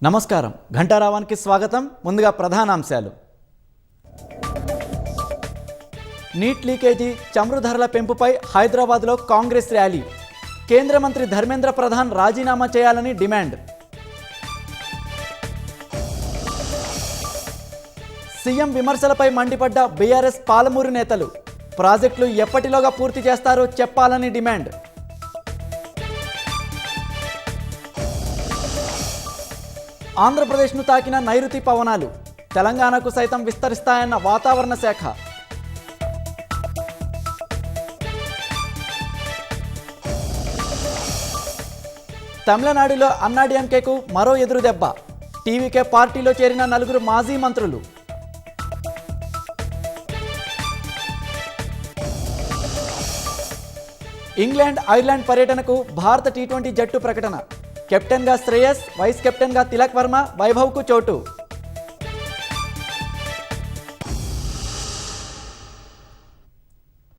నమస్కారం. ఘంటారావానికి స్వాగతం. ముందుగా ప్రధానాంశాలు. నీట్ లీకేజీ, చమురు ధరల పెంపుపై హైదరాబాద్లో కాంగ్రెస్ ర్యాలీ. కేంద్ర మంత్రి ధర్మేంద్ర ప్రధాన్ రాజీనామా చేయాలని డిమాండ్. సీఎం విమర్శలపై మండిపడ్డ బీఆర్ఎస్ పాలమూరు నేతలు. ప్రాజెక్టులు ఎప్పటిలోగా పూర్తి చేస్తారో చెప్పాలని డిమాండ్. ఆంధ్రప్రదేశ్ను తాకిన నైరుతి పవనాలు తెలంగాణకు సైతం విస్తరిస్తాయన్న వాతావరణ శాఖ. తమిళనాడులో అన్నాడీఎంకేకు మరో ఎదురుదెబ్బ. టీవీకే పార్టీలో చేరిన 4 మాజీ మంత్రులు. ఇంగ్లాండ్, ఐర్లాండ్ పర్యటనకు భారత టీ20 జట్టు ప్రకటన. కెప్టెన్గా శ్రేయస్, వైస్ కెప్టెన్గా తిలక్ వర్మ, వైభవ్కు చోటు.